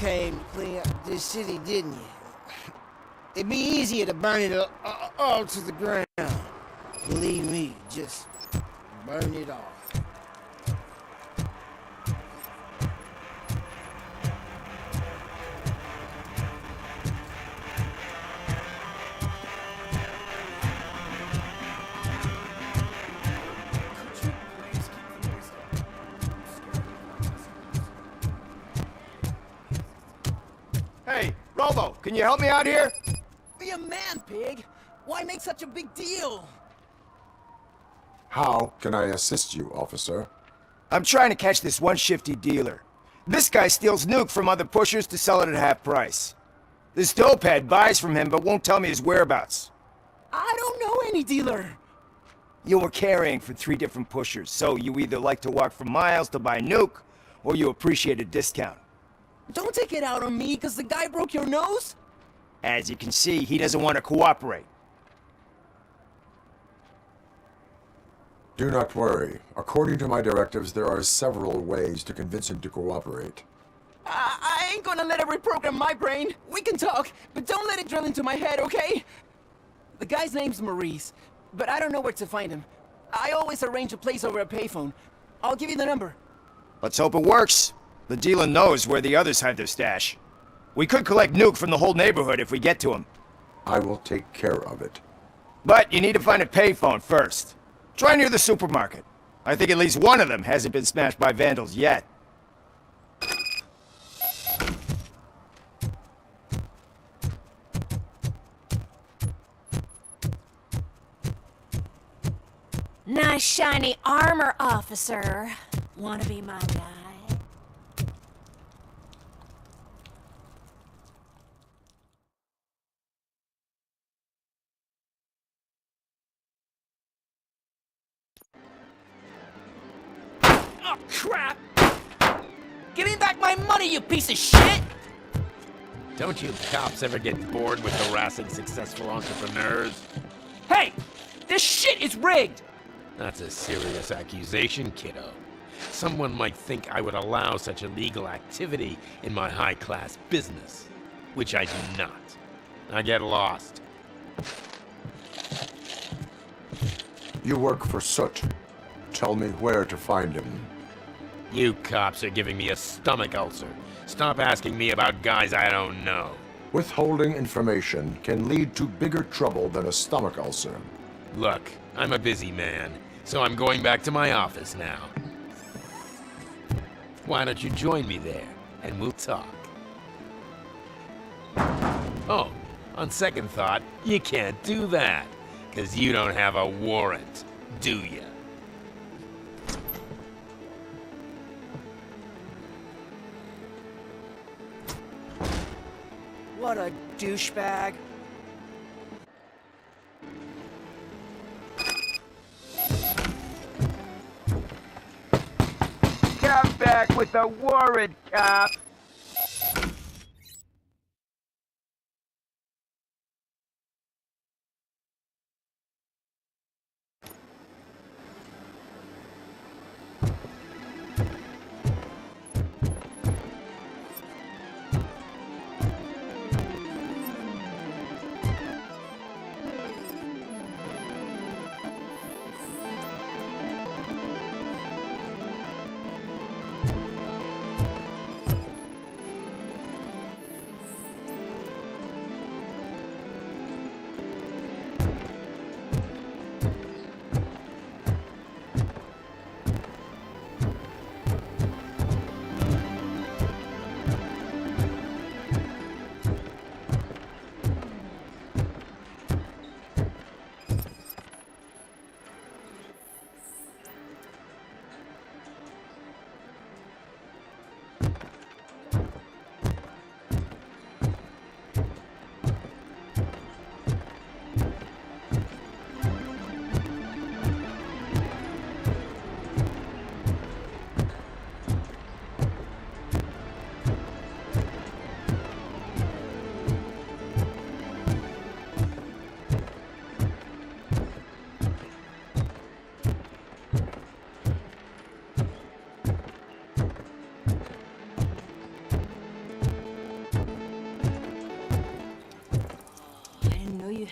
came to clean up this city, didn't you? It'd be easier to burn it all to the ground. Believe me, just burn it all. Hey, Robo, can you help me out here? Be a man, pig! Why make such a big deal? How can I assist you, officer? I'm trying to catch this one shifty dealer. This guy steals nuke from other pushers to sell it at half price. This dopehead buys from him but won't tell me his whereabouts. I don't know any dealer. You were carrying for 3 different pushers, so you either like to walk for miles to buy nuke, or you appreciate a discount. Don't take it out on me, because the guy broke your nose? As you can see, he doesn't want to cooperate. Do not worry. According to my directives, there are several ways to convince him to cooperate. I ain't gonna let it reprogram my brain. We can talk, but don't let it drill into my head, okay? The guy's name's Maurice, but I don't know where to find him. I always arrange a place over a payphone. I'll give you the number. Let's hope it works. The dealer knows where the others hide their stash. We could collect nuke from the whole neighborhood if we get to him. I will take care of it. But you need to find a payphone first. Try near the supermarket. I think at least one of them hasn't been smashed by vandals yet. Nice shiny armor, officer. Wanna be my guy? Oh, crap! Give me back my money, you piece of shit! Don't you cops ever get bored with harassing successful entrepreneurs? Hey! This shit is rigged! That's a serious accusation, kiddo. Someone might think I would allow such illegal activity in my high-class business, which I do not. I get lost. You work for Soot. Tell me where to find him. You cops are giving me a stomach ulcer. Stop asking me about guys I don't know. Withholding information can lead to bigger trouble than a stomach ulcer. Look, I'm a busy man, so I'm going back to my office now. Why don't you join me there, and we'll talk. Oh, on second thought, you can't do that, 'cause you don't have a warrant, do ya? What a douchebag. Come back with a warrant, cop!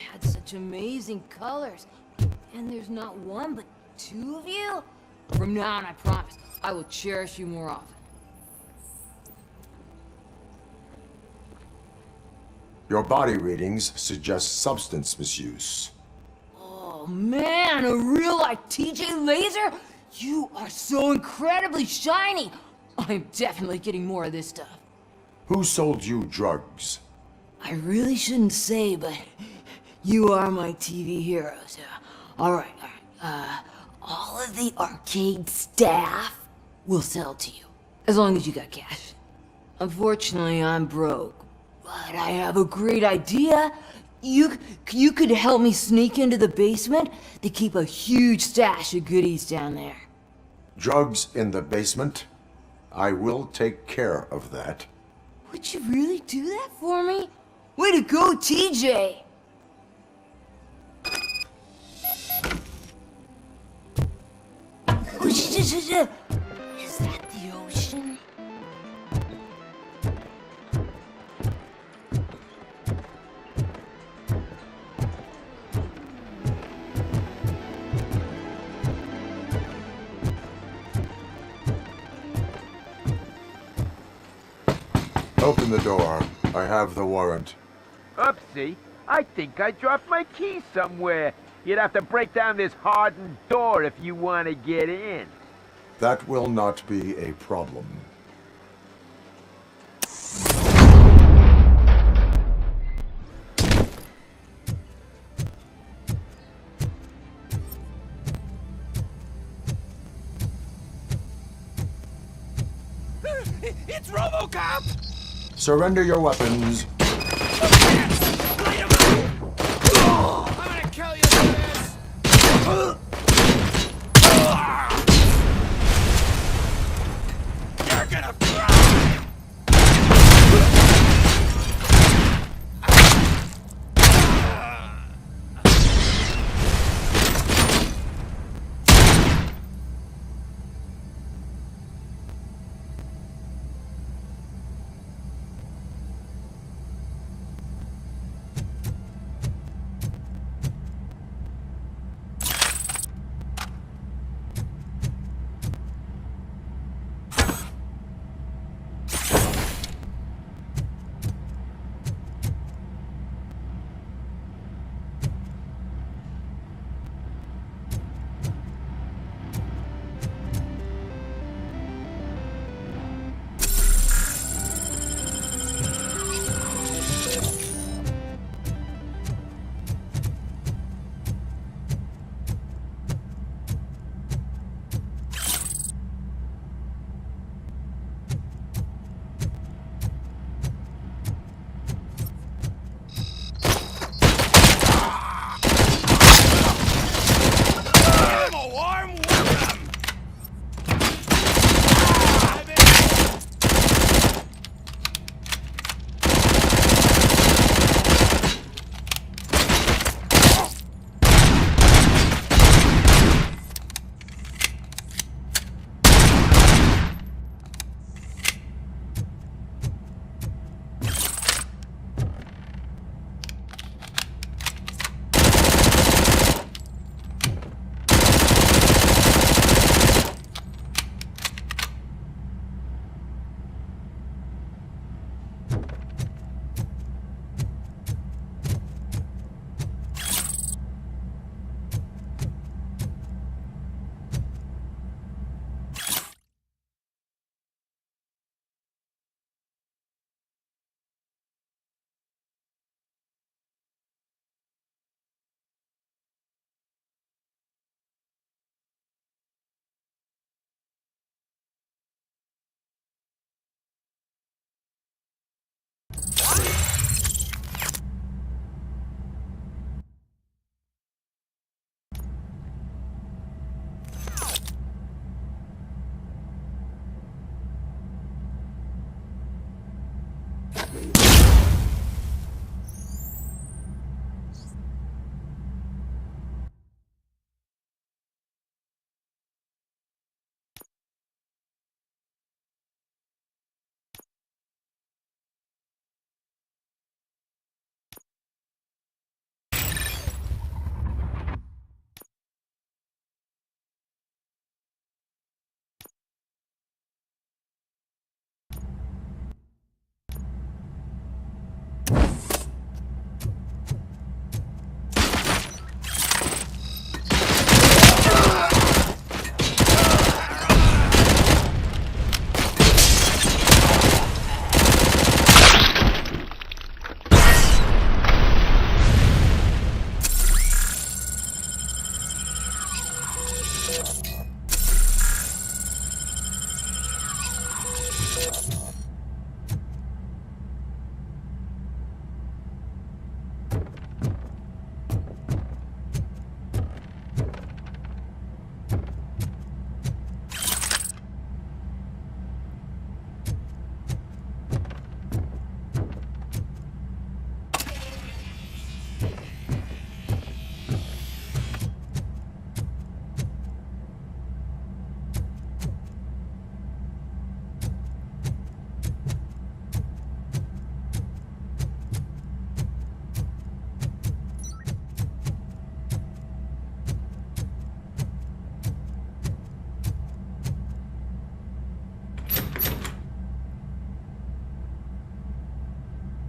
had such amazing colors. And there's not one, but two of you? From now on, I promise, I will cherish you more often. Your body readings suggest substance misuse. Oh man, a real like TJ Laser? You are so incredibly shiny! I'm definitely getting more of this stuff. Who sold you drugs? I really shouldn't say, but you are my TV heroes. Alright. All of the arcade staff will sell to you, as long as you got cash. Unfortunately, I'm broke, but I have a great idea. You could help me sneak into the basement. They keep a huge stash of goodies down there. Drugs in the basement? I will take care of that. Would you really do that for me? Way to go, TJ! Is that the ocean? Open the door. I have the warrant. Oopsie, I think I dropped my key somewhere. You'd have to break down this hardened door if you want to get in. That will not be a problem. It's RoboCop! Surrender your weapons. I'm gonna kill you for this! You're gonna fry!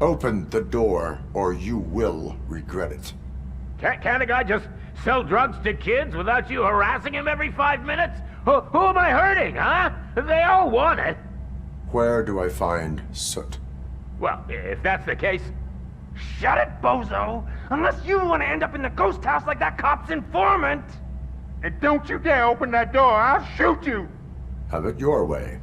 Open the door, or you will regret it. Can't a guy just sell drugs to kids without you harassing him every 5 minutes? Who am I hurting, huh? They all want it. Where do I find Soot? Well, if that's the case, shut it, bozo! Unless you want to end up in the ghost house like that cop's informant! And don't you dare open that door, I'll shoot you! Have it your way.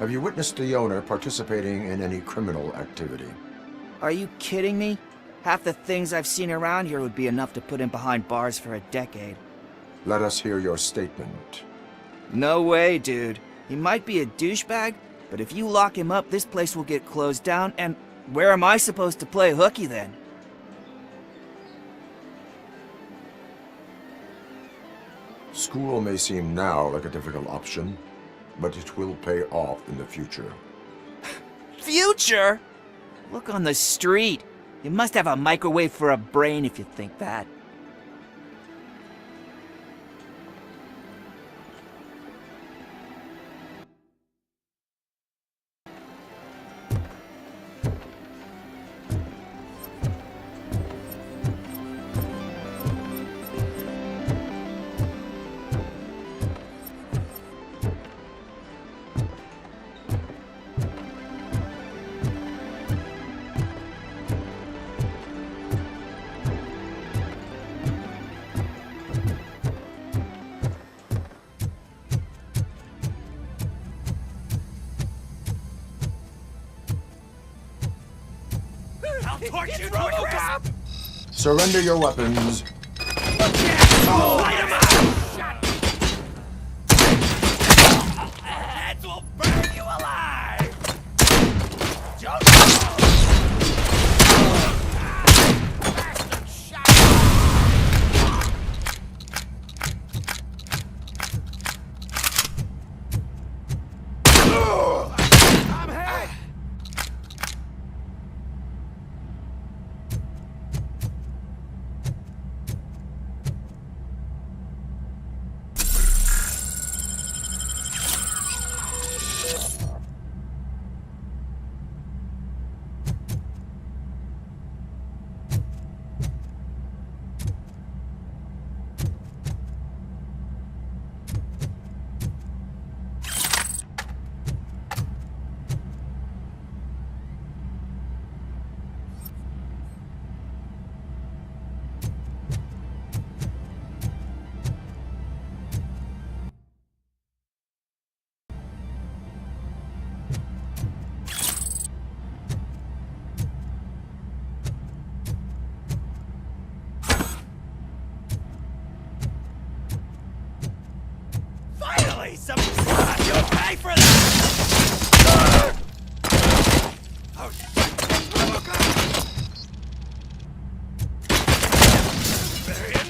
Have you witnessed the owner participating in any criminal activity? Are you kidding me? Half the things I've seen around here would be enough to put him behind bars for a decade. Let us hear your statement. No way, dude. He might be a douchebag, but if you lock him up, this place will get closed down, and where am I supposed to play hooky then? School may seem now like a difficult option, but it will pay off in the future. Future? Look on the street. You must have a microwave for a brain if you think that. It's RoboCop! Surrender your weapons. Light him up! Heads will burn you alive! Bastard shot! I'm hit! Finally, some you'll pay for this! Oh shit! RoboCop! Bury it!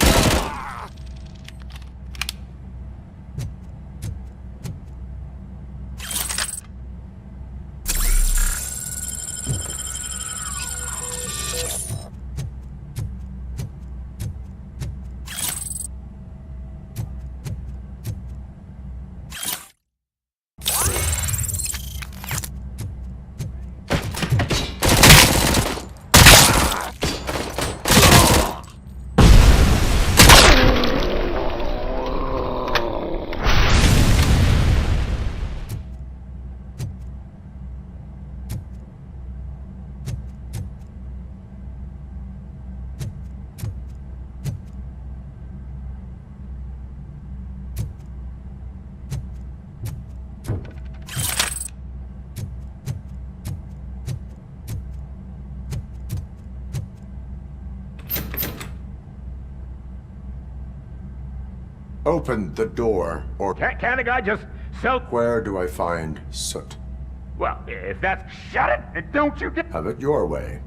Open the door, or Can't a guy just sell... where do I find soot? Well, if that's... Shut it! And don't you get... Have it your way.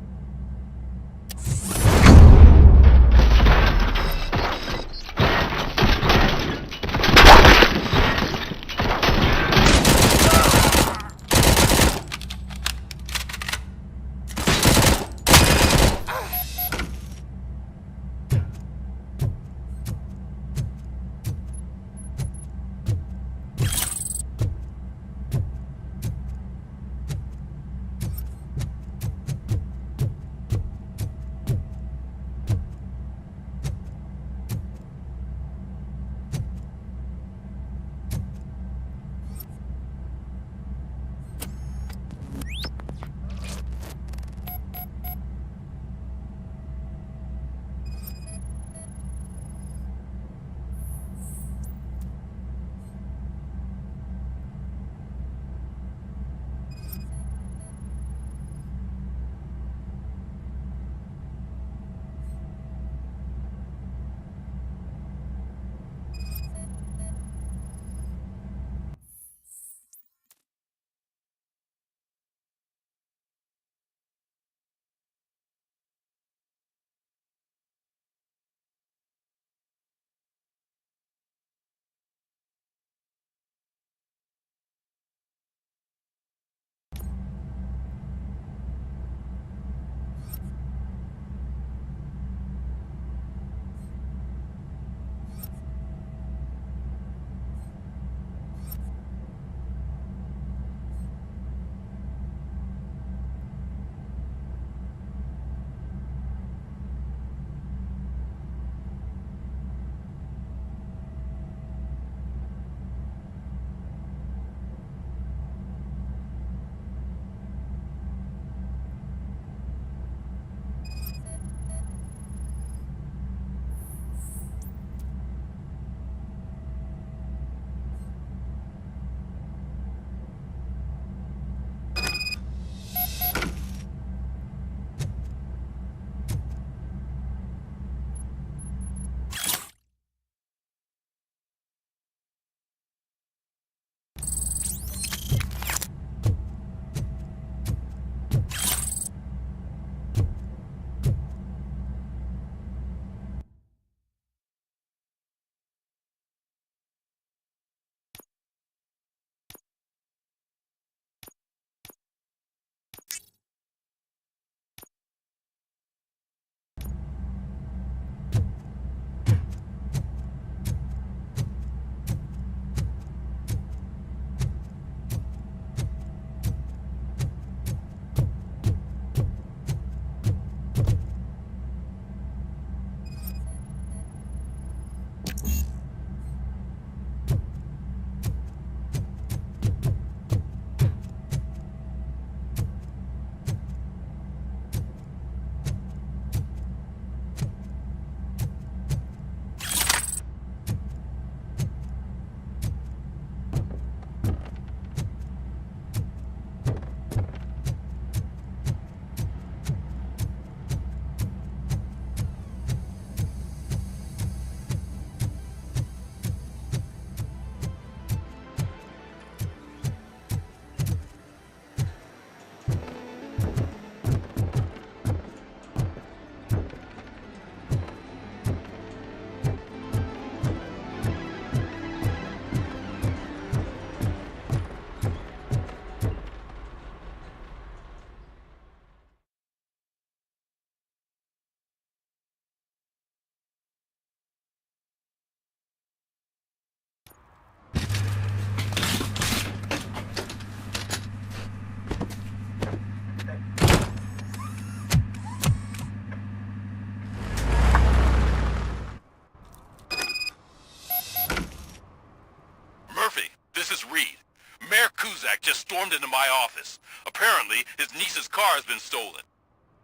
Mayor Kuzak just stormed into my office. Apparently, his niece's car has been stolen.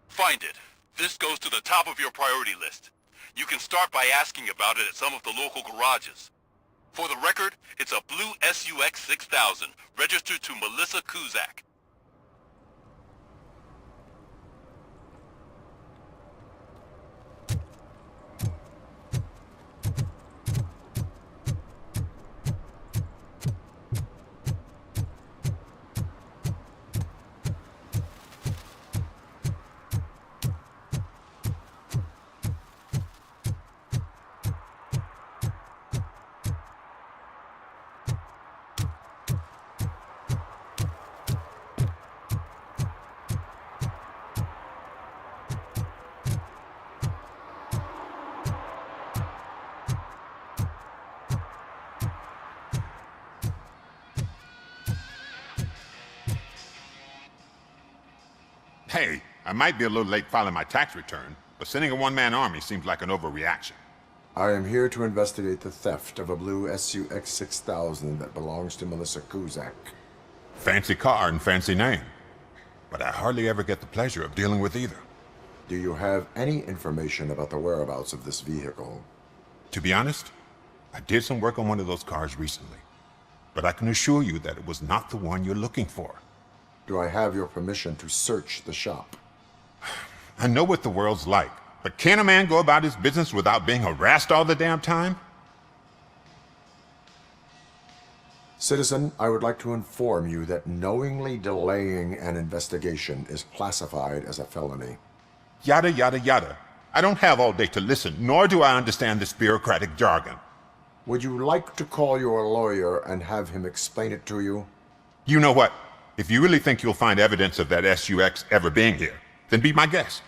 Find it. This goes to the top of your priority list. You can start by asking about it at some of the local garages. For the record, it's a blue SUX 6000, registered to Melissa Kuzak. Hey, I might be a little late filing my tax return, but sending a one-man army seems like an overreaction. I am here to investigate the theft of a blue SUX 6000 that belongs to Melissa Kuzak. Fancy car and fancy name. But I hardly ever get the pleasure of dealing with either. Do you have any information about the whereabouts of this vehicle? To be honest, I did some work on one of those cars recently. But I can assure you that it was not the one you're looking for. Do I have your permission to search the shop? I know what the world's like, but can a man go about his business without being harassed all the damn time? Citizen, I would like to inform you that knowingly delaying an investigation is classified as a felony. Yada, yada, yada. I don't have all day to listen, nor do I understand this bureaucratic jargon. Would you like to call your lawyer and have him explain it to you? You know what? If you really think you'll find evidence of that SUX ever being here, then be my guest.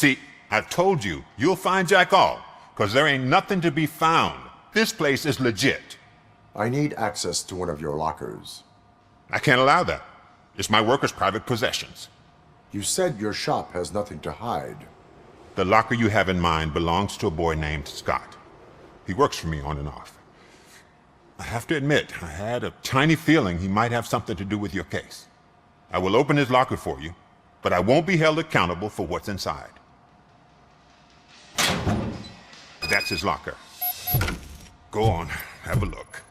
See, I've told you, you'll find Jack all, because there ain't nothing to be found. This place is legit. I need access to one of your lockers. I can't allow that. It's my workers' private possessions. You said your shop has nothing to hide. The locker you have in mind belongs to a boy named Scott. He works for me on and off. I have to admit, I had a tiny feeling he might have something to do with your case. I will open his locker for you, but I won't be held accountable for what's inside. That's his locker. Go on, have a look.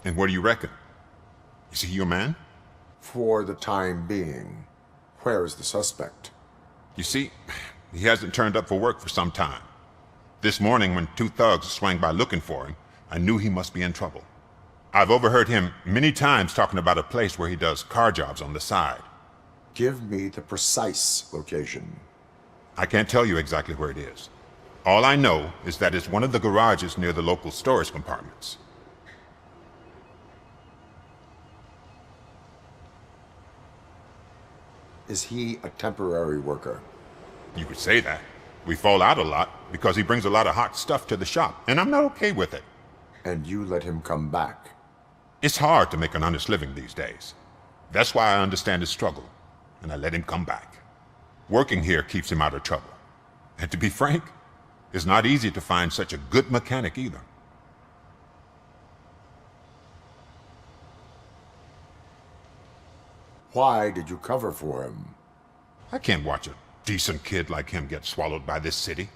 And what do you reckon? Is he your man? For the time being. Where is the suspect? You see, he hasn't turned up for work for some time. This morning, when two thugs swang by looking for him, I knew he must be in trouble. I've overheard him many times talking about a place where he does car jobs on the side. Give me the precise location. I can't tell you exactly where it is. All I know is that it's one of the garages near the local storage compartments. Is he a temporary worker? You could say that. We fall out a lot because he brings a lot of hot stuff to the shop, and I'm not okay with it. And you let him come back? It's hard to make an honest living these days. That's why I understand his struggle, and I let him come back. Working here keeps him out of trouble. And to be frank, it's not easy to find such a good mechanic either. Why did you cover for him? I can't watch a decent kid like him get swallowed by this city.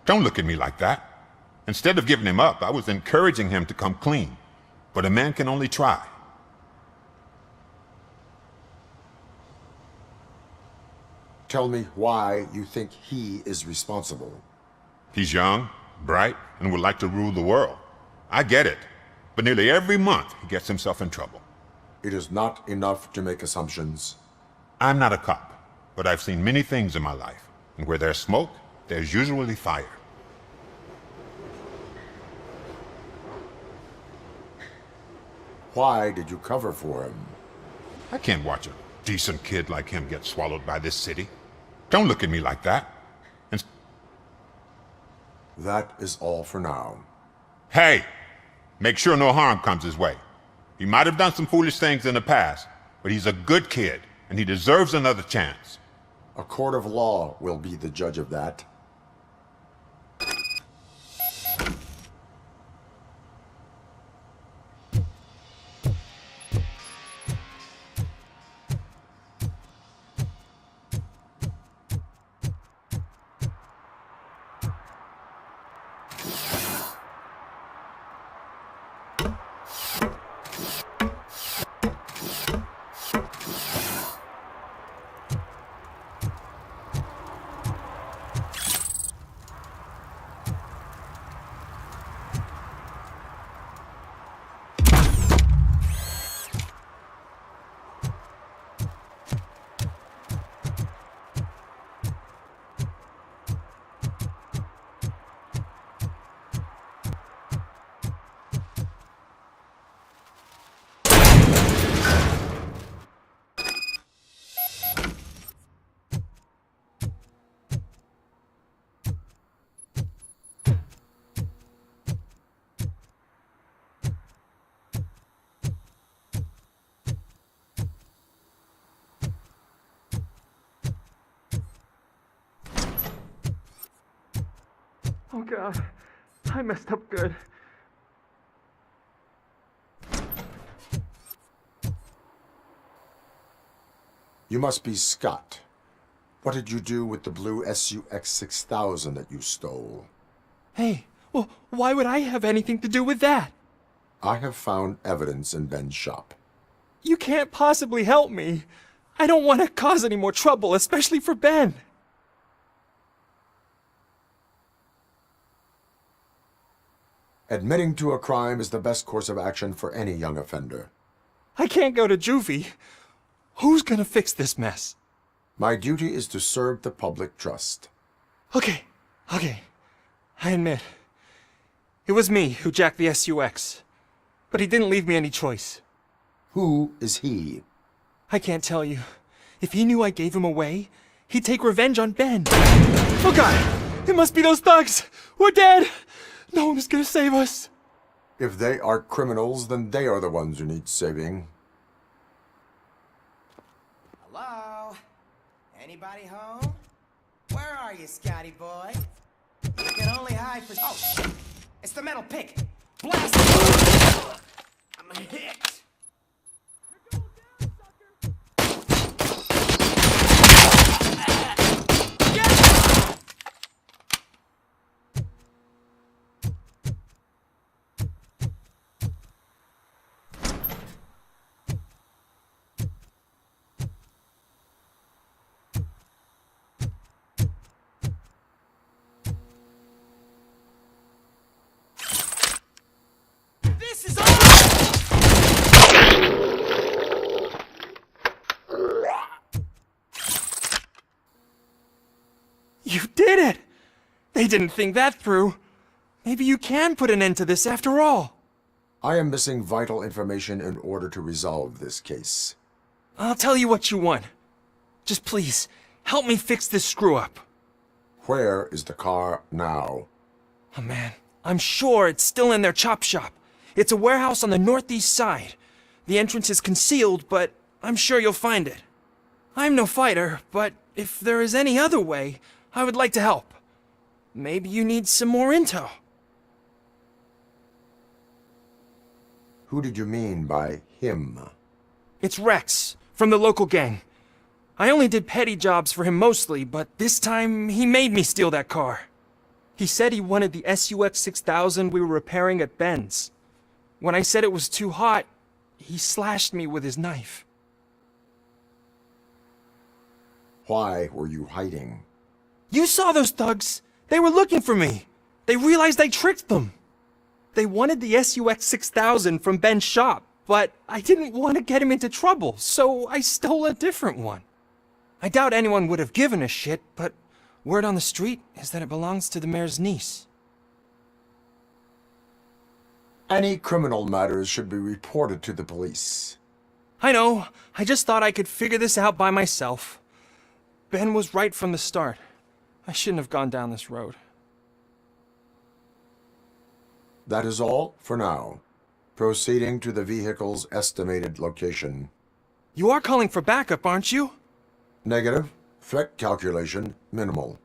Don't look at me like that. Instead of giving him up, I was encouraging him to come clean. But a man can only try. Tell me why you think he is responsible. He's young, bright, and would like to rule the world. I get it. But nearly every month, he gets himself in trouble. It is not enough to make assumptions. I'm not a cop, but I've seen many things in my life. And where there's smoke, there's usually fire. Why did you cover for him? I can't watch a decent kid like him get swallowed by this city. Don't look at me like that. And that is all for now. Hey, make sure no harm comes his way. He might have done some foolish things in the past, but he's a good kid, and he deserves another chance. A court of law will be the judge of that. Oh God, I messed up good. You must be Scott. What did you do with the blue SUX 6000 that you stole? Hey, well, why would I have anything to do with that? I have found evidence in Ben's shop. You can't possibly help me. I don't want to cause any more trouble, especially for Ben. Admitting to a crime is the best course of action for any young offender. I can't go to juvie. Who's gonna fix this mess? My duty is to serve the public trust. Okay. I admit. It was me who jacked the SUX. But he didn't leave me any choice. Who is he? I can't tell you. If he knew I gave him away, he'd take revenge on Ben. Oh God! It must be those thugs! We're dead! No one is gonna save us! If they are criminals, then they are the ones who need saving. Hello? Anybody home? Where are you, Scotty boy? You can only hide for... Oh, shit! It's the metal pick! Blast it! I'm hit! You did it! They didn't think that through. Maybe you can put an end to this after all. I am missing vital information in order to resolve this case. I'll tell you what you want. Just please, help me fix this screw-up. Where is the car now? Oh man, I'm sure it's still in their chop shop. It's a warehouse on the northeast side. The entrance is concealed, but I'm sure you'll find it. I'm no fighter, but if there is any other way, I would like to help. Maybe you need some more intel. Who did you mean by him? It's Rex, from the local gang. I only did petty jobs for him mostly, but this time he made me steal that car. He said he wanted the SUX 6000 we were repairing at Ben's. When I said it was too hot, he slashed me with his knife. Why were you hiding? You saw those thugs! They were looking for me! They realized I tricked them! They wanted the SUX 6000 from Ben's shop, but I didn't want to get him into trouble, so I stole a different one. I doubt anyone would have given a shit, but word on the street is that it belongs to the mayor's niece. Any criminal matters should be reported to the police. I know, I just thought I could figure this out by myself. Ben was right from the start. I shouldn't have gone down this road. That is all for now. Proceeding to the vehicle's estimated location. You are calling for backup, aren't you? Negative. Threat calculation minimal.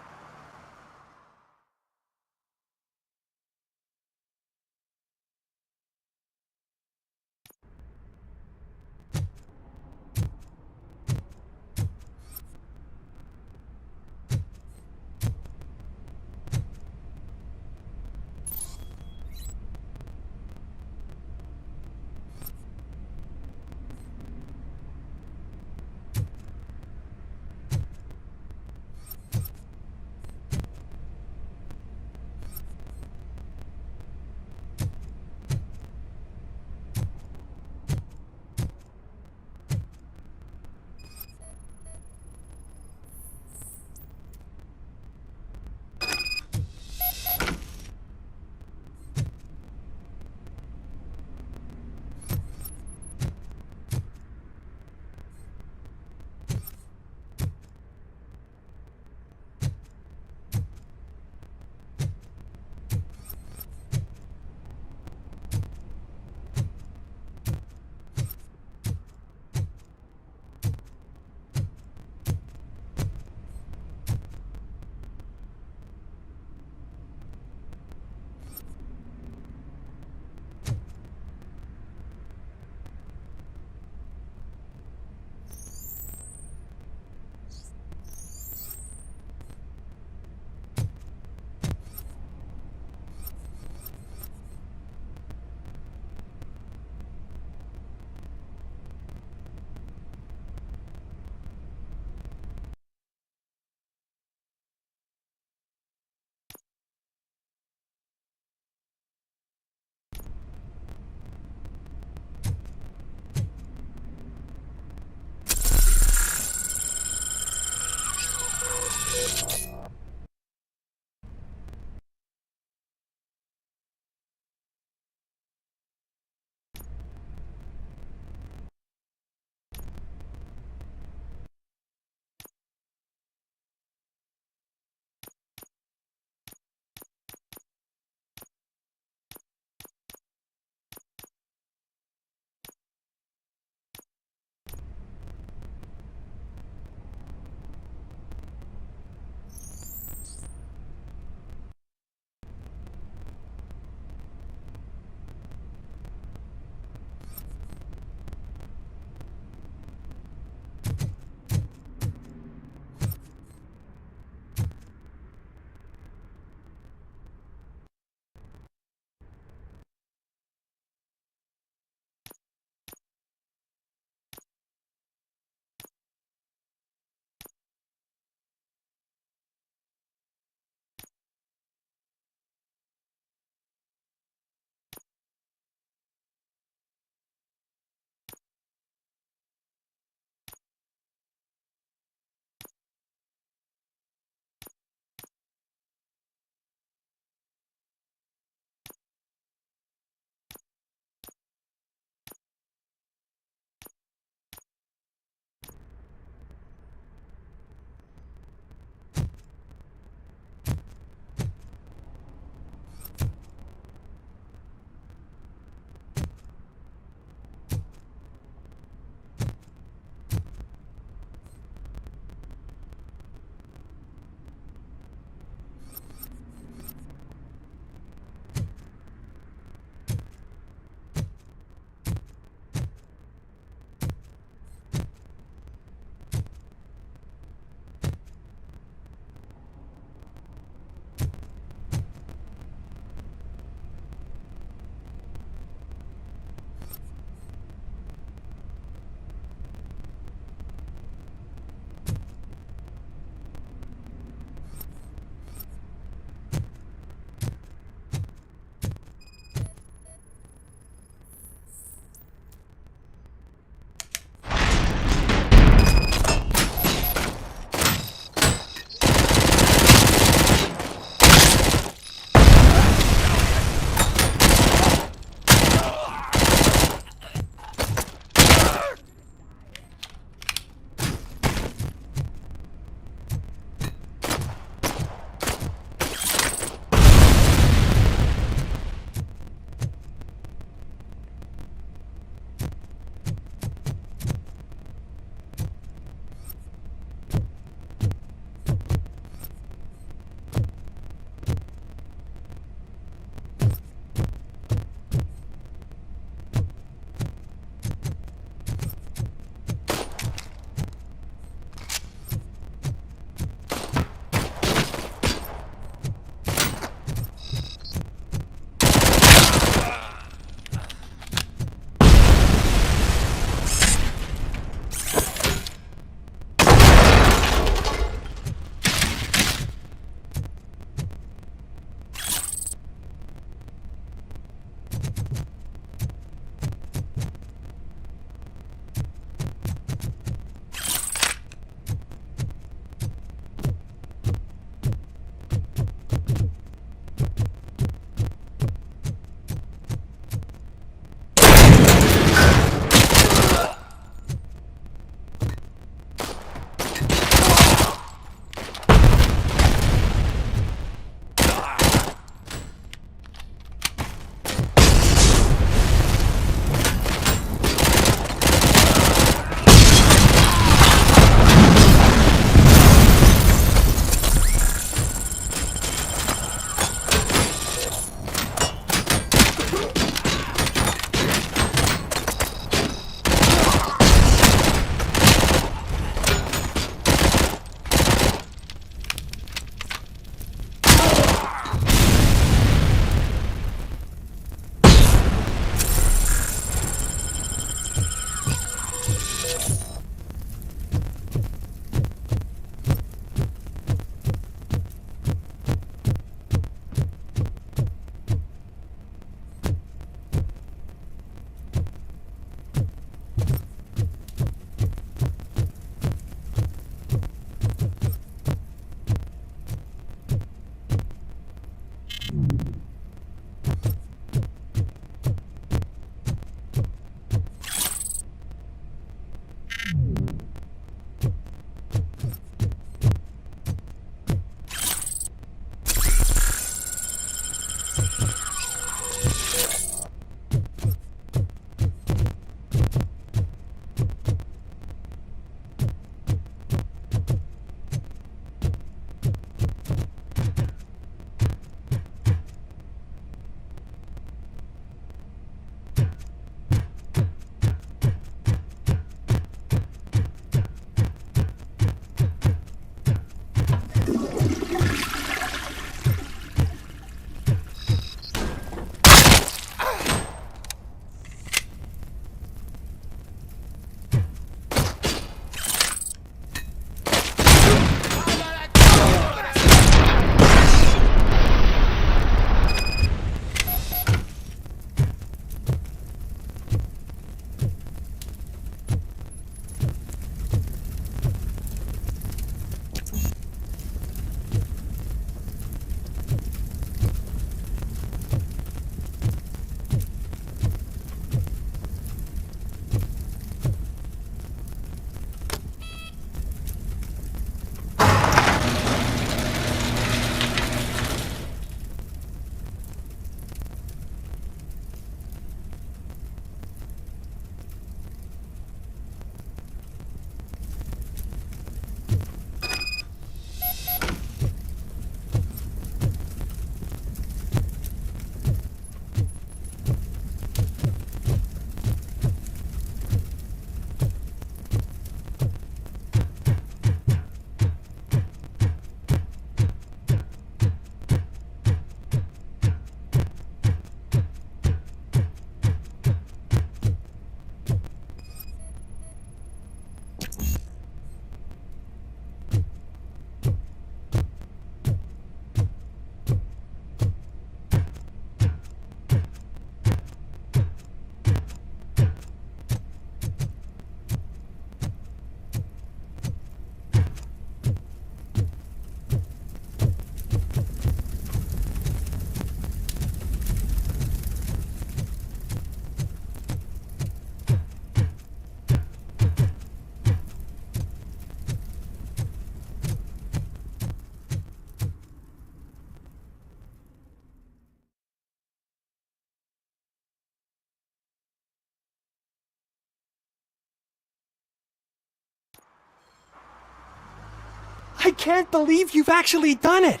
I can't believe you've actually done it!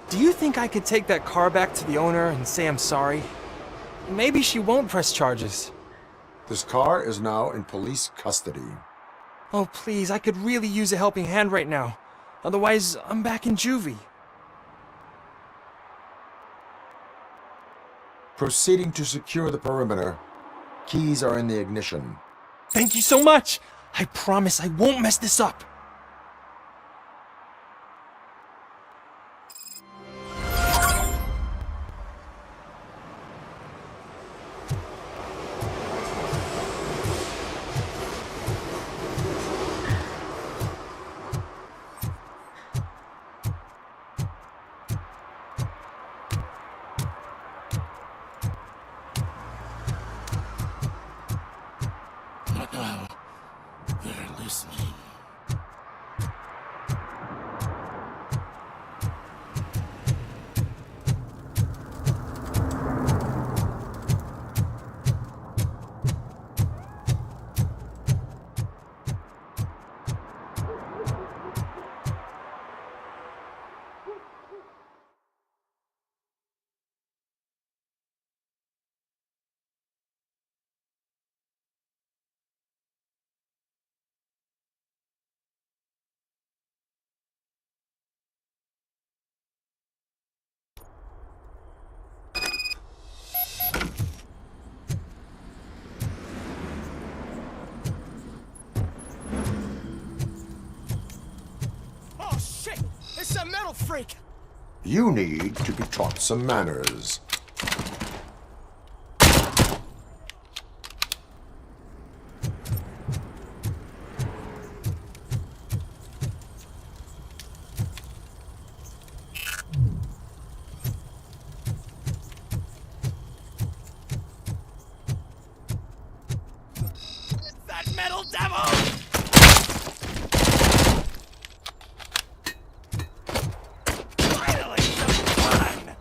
Do you think I could take that car back to the owner and say I'm sorry? Maybe she won't press charges. This car is now in police custody. Oh, please, I could really use a helping hand right now. Otherwise, I'm back in juvie. Proceeding to secure the perimeter. Keys are in the ignition. Thank you so much! I promise I won't mess this up. They're listening. Oh shit! It's a metal freak! You need to be taught some manners. That metal devil! Finally, some fun!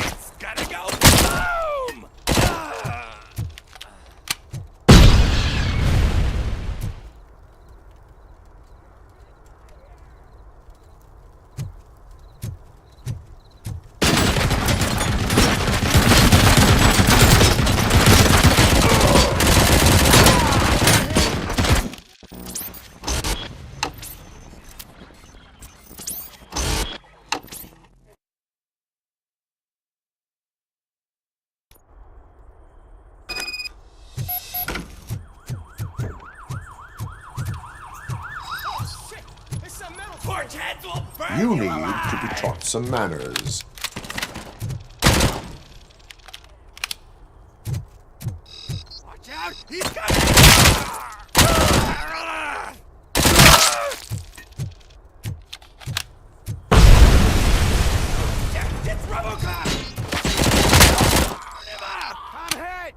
It's gotta go boom! Oh shit! It's a metal torch heads will burn You you need alive! to be taught some manners. Watch out! He's coming! It's RoboCop! I'm hit!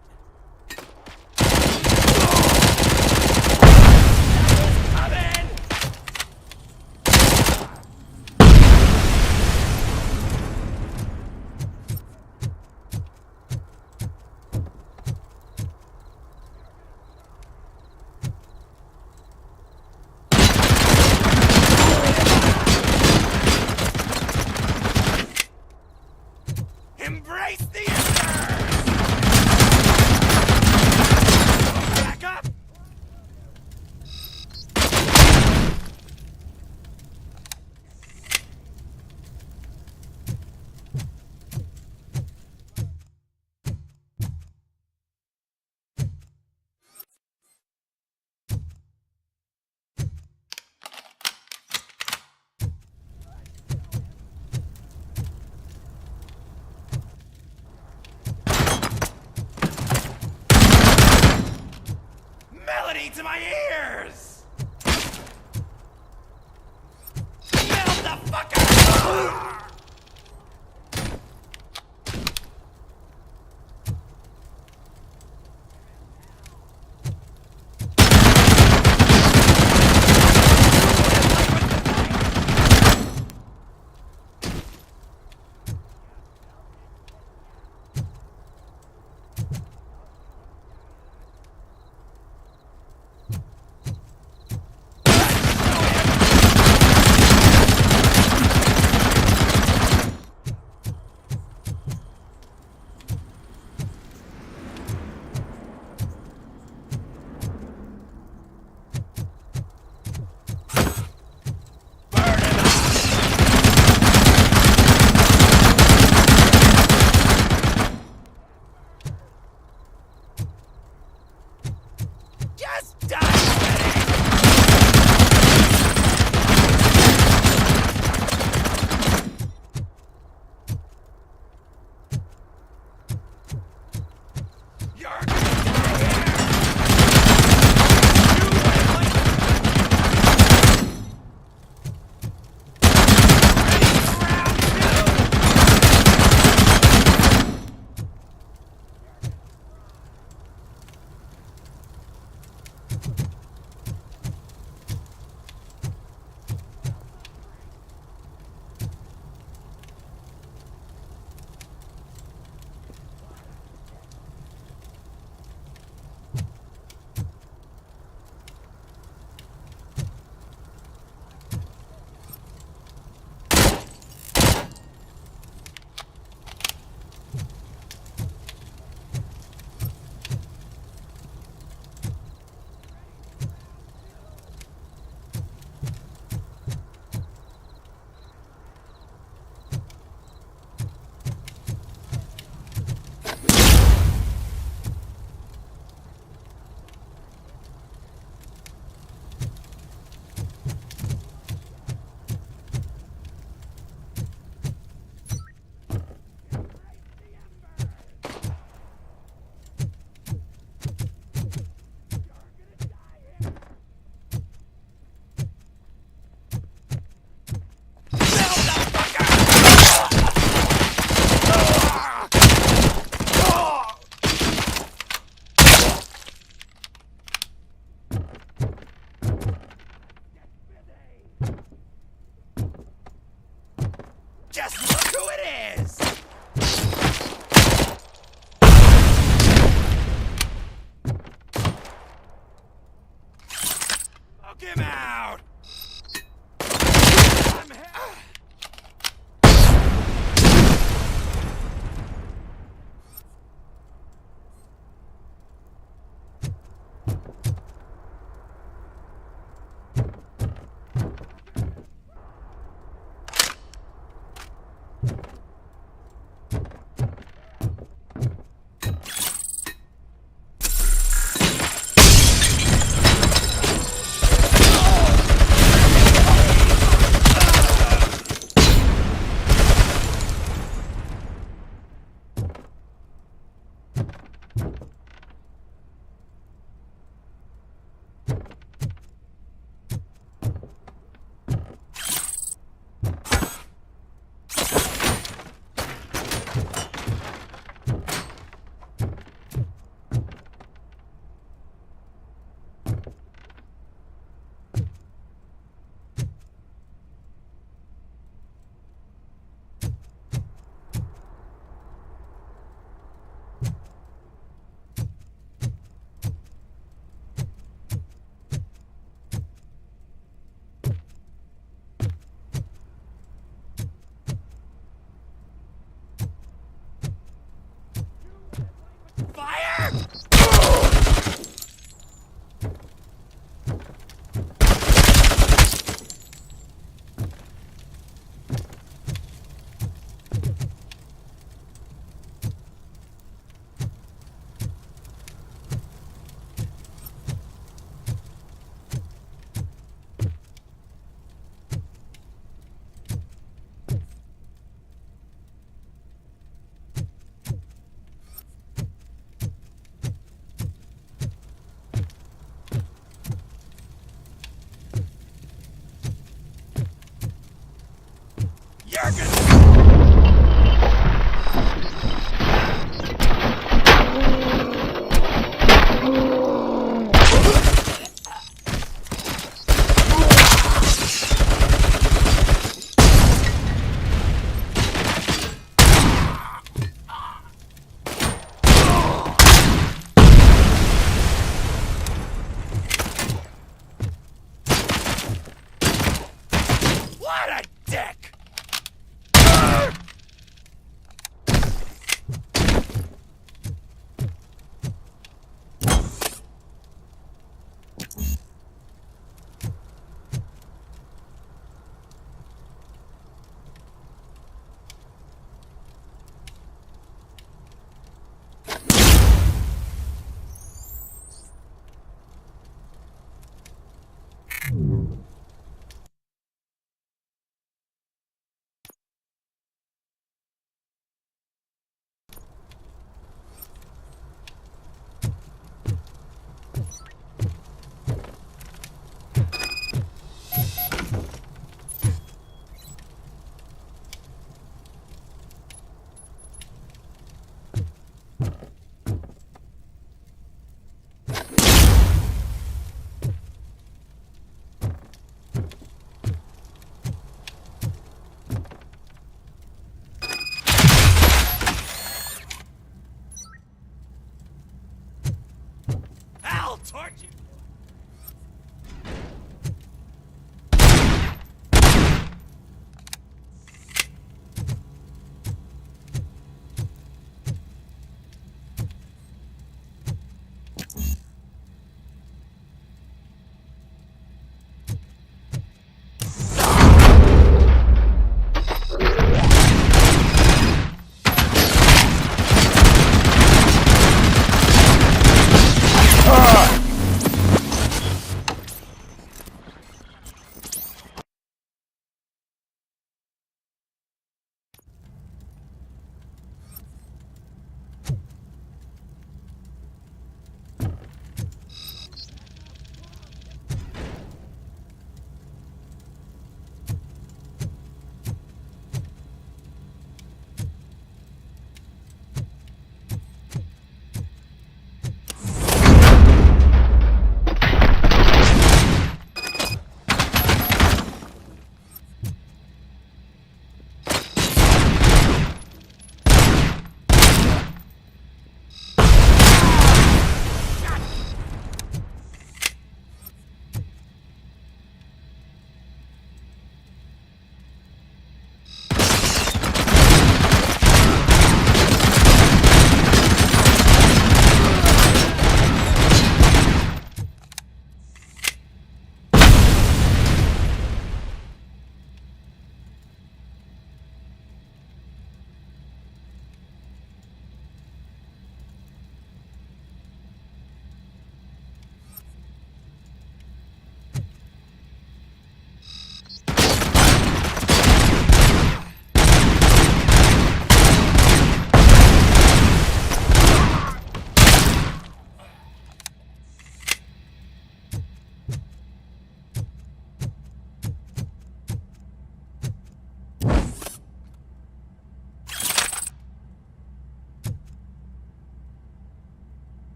Coming! Embrace the answer! Back up! Melody to my ears! Melt the fuck out!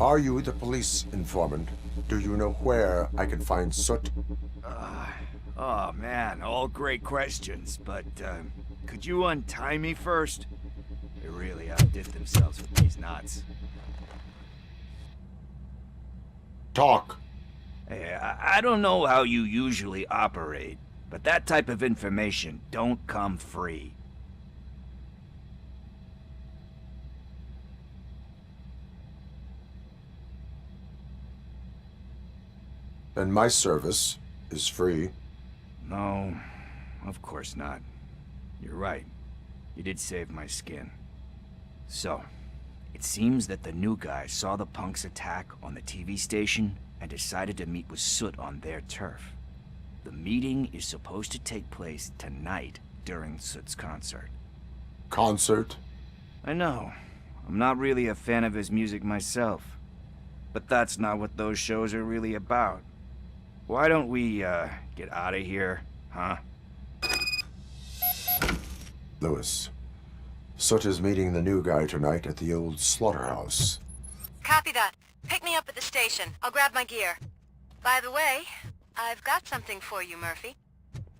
Are you the police informant? Do you know where I can find Soot? Oh man, all great questions, but could you untie me first? They really outdid themselves with these knots. Talk. Hey, I don't know how you usually operate, but that type of information don't come free. And my service is free. No, of course not. You're right. You did save my skin. So, it seems that the new guy saw the punks attack on the TV station and decided to meet with Soot on their turf. The meeting is supposed to take place tonight during Soot's concert. Concert? I know. I'm not really a fan of his music myself. But that's not what those shows are really about. Why don't we, get out of here, huh? Lewis. Soot is meeting the new guy tonight at the old slaughterhouse. Copy that. Pick me up at the station. I'll grab my gear. By the way, I've got something for you, Murphy.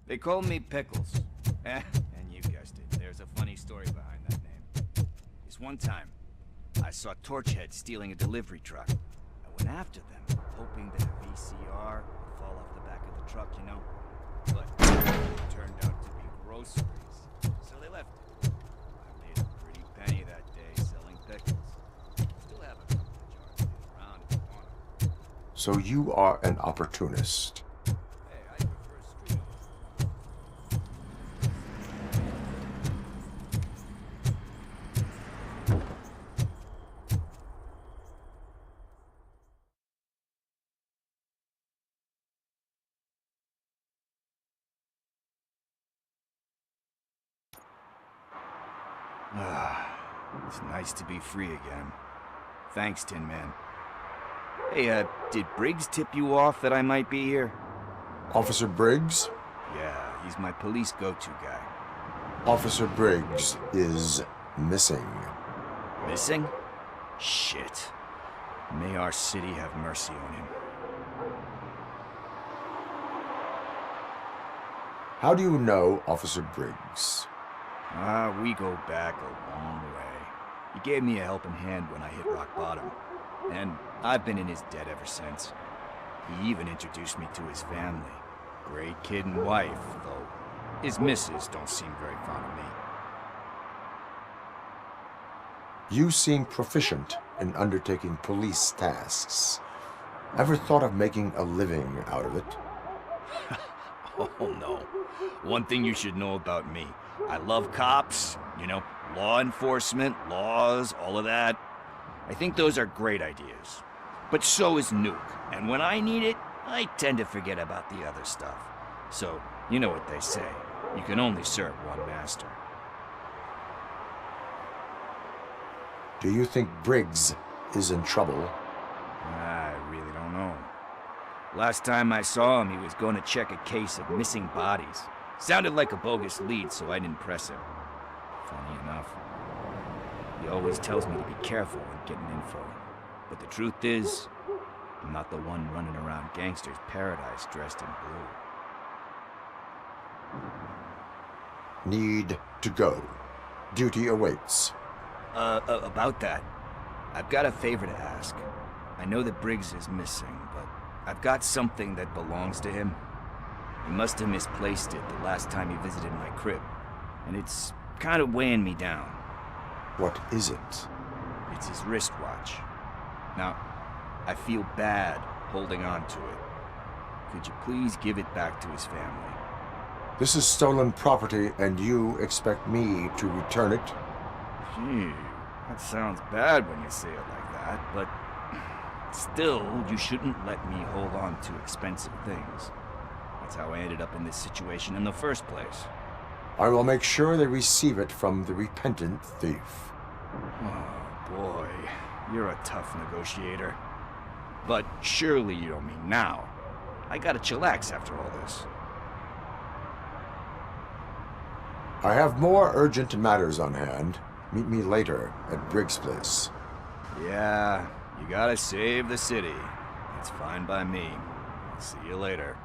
They call me Pickles. And you guessed it, there's a funny story behind that name. This one time, I saw Torchhead stealing a delivery truck. I went after them, hoping that a VCR would fall off the back of the truck, you know? But it turned out to be groceries, so they left it. I made a pretty penny that day selling pickles. Still have a couple of jars around if you want them. So you are an opportunist. Hey, I prefer street. It's nice to be free again. Thanks, Tin Man. Hey, did Briggs tip you off that I might be here? Officer Briggs? Yeah, he's my police go-to guy. Officer Briggs is missing. Missing? Shit. May our city have mercy on him. How do you know Officer Briggs? We go back a long way. He gave me a helping hand when I hit rock bottom, and I've been in his debt ever since. He even introduced me to his family. Great kid and wife, though his missus don't seem very fond of me. You seem proficient in undertaking police tasks. Ever thought of making a living out of it? Oh no. One thing you should know about me. I love cops, you know, law enforcement, laws, all of that. I think those are great ideas. But so is Nuke, and when I need it, I tend to forget about the other stuff. So, you know what they say. You can only serve one master. Do you think Briggs is in trouble? I really don't know. Last time I saw him, he was going to check a case of missing bodies. Sounded like a bogus lead, so I didn't press him. Funny enough. He always tells me to be careful when getting info. But the truth is, I'm not the one running around gangster's paradise dressed in blue. Need to go. Duty awaits. About that, I've got a favor to ask. I know that Briggs is missing, but I've got something that belongs to him. He must have misplaced it the last time he visited my crib, and it's kind of weighing me down. What is it? It's his wristwatch. Now, I feel bad holding on to it. Could you please give it back to his family? This is stolen property, and you expect me to return it? Gee, that sounds bad when you say it like that, but still, you shouldn't let me hold on to expensive things. That's how I ended up in this situation in the first place. I will make sure they receive it from the repentant thief. Oh, boy. You're a tough negotiator. But surely you don't mean now. I gotta chillax after all this. I have more urgent matters on hand. Meet me later at Briggs' place. Yeah, You gotta save the city. It's fine by me. I'll see you later.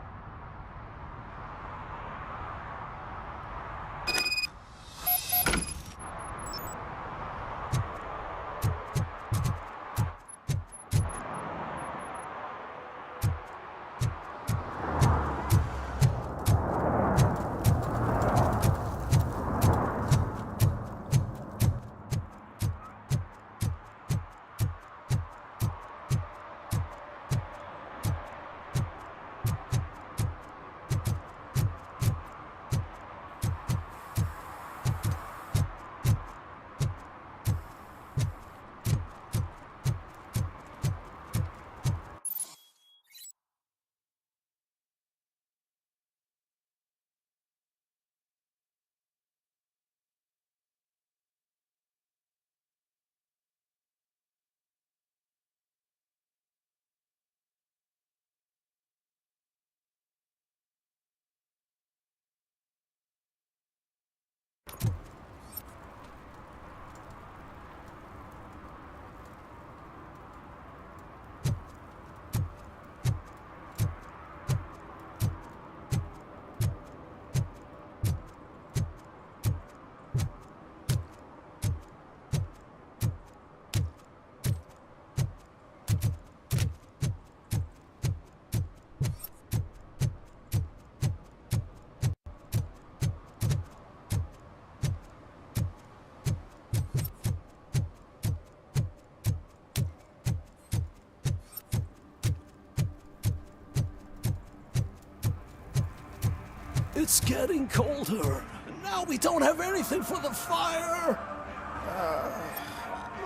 It's getting colder. Now we don't have anything for the fire.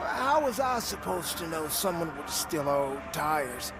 How was I supposed to know someone would steal our old tires?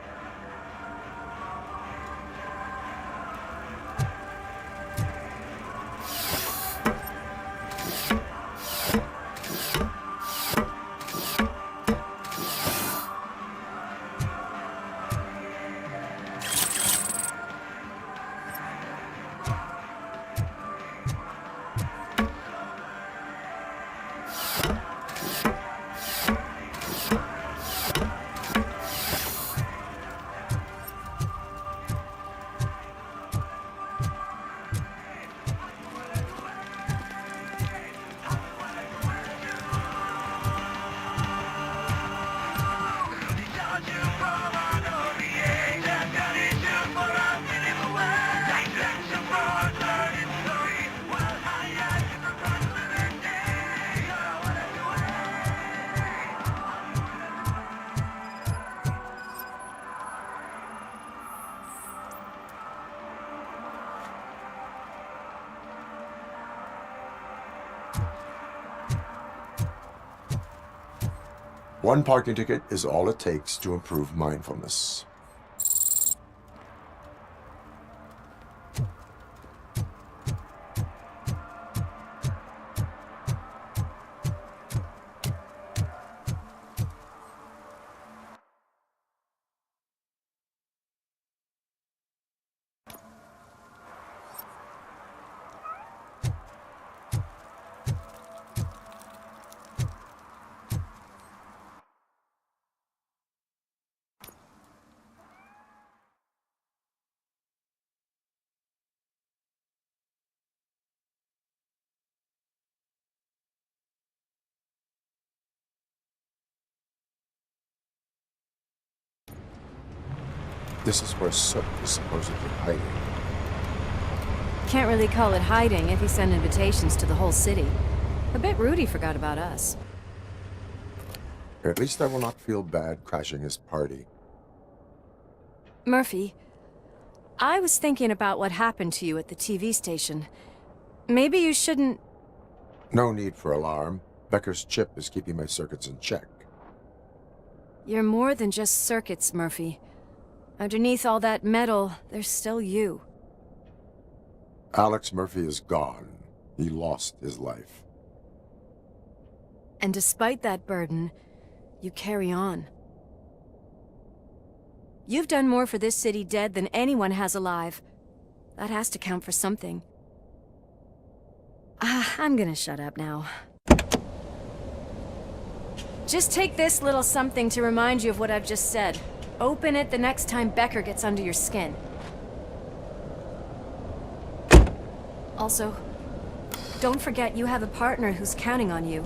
One parking ticket is all it takes to improve mindfulness. This is where Sook is supposedly hiding. Can't really call it hiding if he sent invitations to the whole city. I bet Rudy forgot about us. At least I will not feel bad crashing his party. Murphy, I was thinking about what happened to you at the TV station. Maybe you shouldn't... No need for alarm. Becker's chip is keeping my circuits in check. You're more than just circuits, Murphy. Underneath all that metal, there's still you. Alex Murphy is gone. He lost his life. And despite that burden, you carry on. You've done more for this city dead than anyone has alive. That has to count for something. I'm gonna shut up now. Just take this little something to remind you of what I've just said. Open it the next time Becker gets under your skin. Also, don't forget you have a partner who's counting on you.